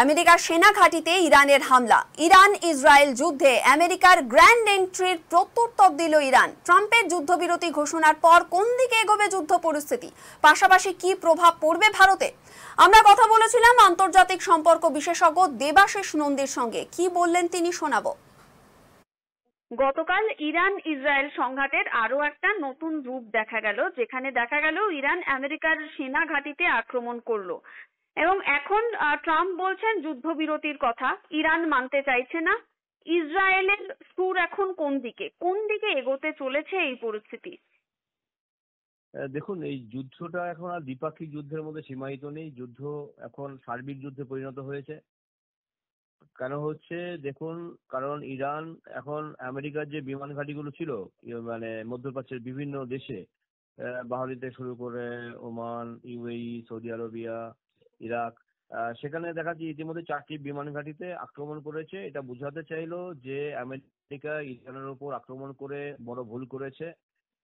আমেরিকার সেনা ঘাঁটিতে ইরানের হামলা। ইরান ইসরায়েল যুদ্ধে আমেরিকার গ্র্যান্ড এন্ট্রির প্রত্যুত্তর দিল ইরান। ট্রাম্পের যুদ্ধবিরতি ঘোষণার পর কোন দিকে এগোবে যুদ্ধ পরিস্থিতি, পাশাপাশি কি প্রভাব পড়বে ভারতে? আমরা কথা বলেছিলাম আন্তর্জাতিক সম্পর্ক বিশেষজ্ঞ দেবাশিস নন্দীর সঙ্গে। কি বললেন তিনি শোনাবো। গতকাল ইরান ইসরায়েল সংঘাতের আরো একটা নতুন রূপ দেখা গেল, যেখানে দেখা গেল ইরান আমেরিকার সেনা ঘাঁটিতে আক্রমণ করলো এবং এখন ট্রাম্প বলছেন যুদ্ধবিরতির কথা। ইরান মানতে চাইছে না। ইসরায়েলের সুর এখন কোন দিকে এগোতে চলেছে এই পরিস্থিতি? দেখুন, এই যুদ্ধটা এখন আর দ্বিপাক্ষিক যুদ্ধের মধ্যে সীমায়িত নেই। যুদ্ধ এখন সার্বিক যুদ্ধে পরিণত হয়েছে। কেন হচ্ছে দেখুন, কারণ ইরান এখন আমেরিকার যে বিমান ঘাঁটিগুলো ছিল মানে মধ্যপ্রাচ্যের বিভিন্ন দেশে, বাহরাইন থেকে শুরু করে Oman, UAE, Saudi Arabia, Iraq, সেখানে দেখা যাচ্ছে ইতিমধ্যে 4টি বিমান ঘাঁটিতে আক্রমণ করেছে। এটা বোঝাতে চাইলো যে আমেরিকা ইরানের উপর আক্রমণ করে বড় ভুল করেছে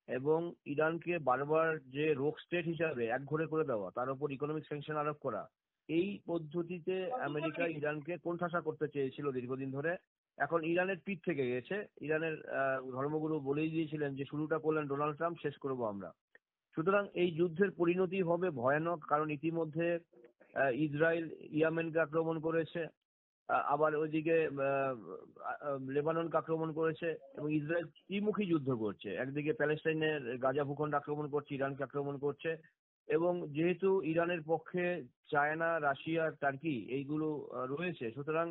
এবং ইরানকে বারবার যে রোগ স্টেট হিসাবে একঘরে করে দেওয়া, তার উপর ইকোনমিক স্যাংশন আরোপ করা, এই পদ্ধতিতে আমেরিকা ইরানকে কোণঠাসা করতে চেয়েছিল দীর্ঘদিন ধরে। এখন ইরানের পিঠ থেকে গেছে। ইরানের ধর্মগুরু বলেই দিয়েছিলেন যে শুরুটা করলেন ডোনাল্ড ট্রাম্প, শেষ করবো আমরা। সুতরাং এই যুদ্ধের পরিণতি হবে ভয়ানক, কারণ ইতিমধ্যে ইসরায়েল ইয়েমেনকে আক্রমণ করেছে, আবার ওইদিকে লেবাননকে আক্রমণ করেছে এবং ইসরায়েল ত্রিমুখী যুদ্ধ করছে। একদিকে প্যালেস্টাইনের গাজা ভূখণ্ড আক্রমণ করছে, ইরানকে আক্রমণ করছে এবং যেহেতু ইরানের পক্ষে চায়না, রাশিয়া, টার্কি এইগুলো রয়েছে, সুতরাং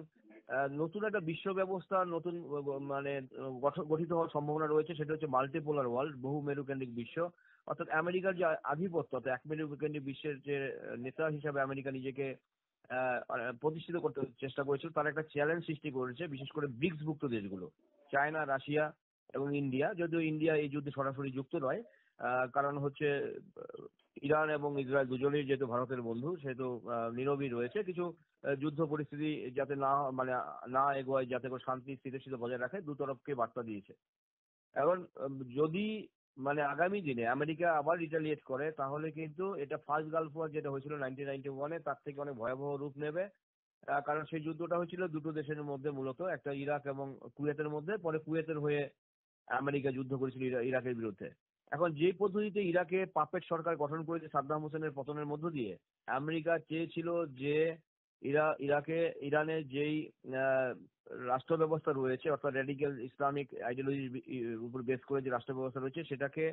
নতুন একটা বিশ্ব ব্যবস্থা নতুন মানে গঠিত হওয়ার সম্ভাবনা রয়েছে। সেটা হচ্ছে মাল্টিপোলার ওয়ার্ল্ড, বহু মেরুকেন্দ্রিক বিশ্ব। অর্থাৎ আমেরিকার যে আধিপত্য, অর্থাৎ এক মেরুকেন্দ্রিক বিশ্বের যে নেতা হিসাবে আমেরিকা নিজেকে প্রতিষ্ঠিত করতে চেষ্টা করেছিল, তার একটা চ্যালেঞ্জ সৃষ্টি করেছে বিশেষ করে ব্রিক্সভুক্ত দেশগুলো, চায়না, রাশিয়া এবং ইন্ডিয়া। যদিও ইন্ডিয়া এই যুদ্ধে সরাসরি যুক্ত নয়, কারণ হচ্ছে ইরান এবং ইসরায়েল দুজনেই যেহেতু ভারতের বন্ধু, সেহেতু নীরবই রয়েছে। কিছু যুদ্ধ পরিস্থিতি যাতে না এগোয়, যাতে করে শান্তি স্থিতিশীল বজায় রাখে, দু তরফকে বার্তা দিয়েছে। এখন যদি মানে আগামী দিনে আমেরিকা আবার রিটালিয়েট করে, তাহলে কিন্তু এটা ফার্স্ট গালফ ওয়ার যেটা হয়েছিল 1991-এ, তার থেকে অনেক ভয়াবহ রূপ নেবে। কারণ সেই যুদ্ধটা হয়েছিল দুটো দেশের মধ্যে, মূলত একটা ইরাক এবং কুয়েতের মধ্যে। পরে কুয়েতের হয়ে আমেরিকা যুদ্ধ করেছিল ইরাকের বিরুদ্ধে। এখন যে পদ্ধতিতে ইরাকে পাপেট সরকার গঠন করেছে সাদ্দাম হোসেনের পতনের মধ্য দিয়ে, আমেরিকা চেয়েছিল যে ইরানের যেই রাষ্ট্র ব্যবস্থা রয়েছে, অর্থাৎ রেডিক্যাল ইসলামিক আইডিওলজির উপর বেস করে যে রাষ্ট্র ব্যবস্থা রয়েছে, সেটাকে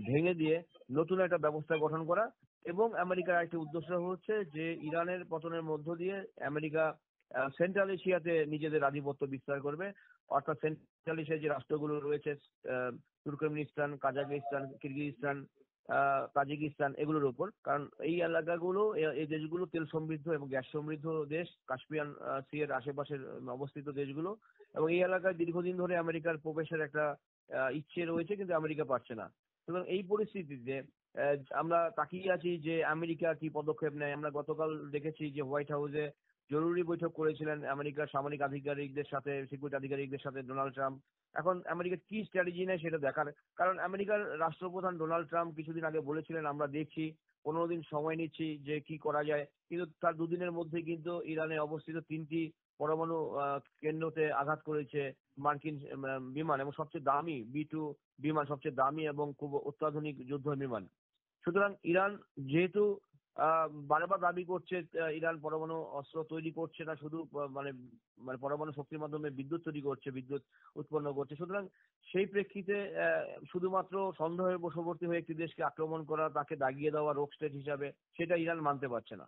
ভেঙে দিয়ে নতুন একটা ব্যবস্থা গঠন করা। এবং আমেরিকার একটি উদ্দেশ্য হচ্ছে যে ইরানের পতনের মধ্য দিয়ে আমেরিকা সেন্ট্রাল এশিয়াতে নিজেদের আধিপত্য বিস্তার করবে। অর্থাৎ সেন্ট্রাল এশিয়ার যে রাষ্ট্রগুলো রয়েছে, তুর্কমেনিস্তান, কাজাকিস্তান, কিরগিজস্তান, তাজিকিস্তান, এগুলোর উপর। কারণ এই এলাকাগুলো, এই দেশগুলো তেল সমৃদ্ধ এবং গ্যাস সমৃদ্ধ দেশ, কাস্পিয়ান সি এর আশেপাশের অবস্থিত দেশগুলো। এবং এই এলাকায় দীর্ঘদিন ধরে আমেরিকার প্রবেশের একটা ইচ্ছে রয়েছে, কিন্তু আমেরিকা পারছে না। সুতরাং এই পরিস্থিতিতে আমরা তাকিয়ে আছি যে আমেরিকা কি পদক্ষেপ নেয়। আমরা গতকাল দেখেছি যে হোয়াইট হাউসে জরুরি বৈঠক করেছিলেন আমেরিকার সামরিক আধিকারিকদের সাথে, সিকিউরিটি আধিকারিকদের সাথে ডোনাল্ড ট্রাম্প। এখন আমেরিকা কি স্ট্র্যাটেজি নেয় সেটা দেখার, কারণ আমেরিকার রাষ্ট্রপ্রধান ডোনাল্ড ট্রাম্প কিছুদিন আগে বলেছিলেন আমরা দেখছি, 15 দিন সময় নিচ্ছি যে কি করা যায়। কিন্তু তার দুদিনের মধ্যে কিন্তু ইরানে অবস্থিত 3টি পরমাণু কেন্দ্রতে আঘাত করেছে মার্কিন বিমান, এবং সবচেয়ে দামি B-2 বিমান, সবচেয়ে দামি এবং খুব অত্যাধুনিক যুদ্ধ বিমান। সুতরাং ইরান যেহেতু বারবার দাবি করছে ইরান পরমাণু অস্ত্র তৈরি করছে না, শুধু মানে মানে পরমাণু শক্তির মাধ্যমে বিদ্যুৎ তৈরি করছে, বিদ্যুৎ উৎপন্ন করছে। সুতরাং সেই প্রেক্ষিতে শুধুমাত্র সন্দেহের বশবর্তী হয়ে একটি দেশকে আক্রমণ করা, তাকে দাগিয়ে দেওয়া রোগ স্টেট হিসাবে, সেটা ইরান মানতে পারছে না।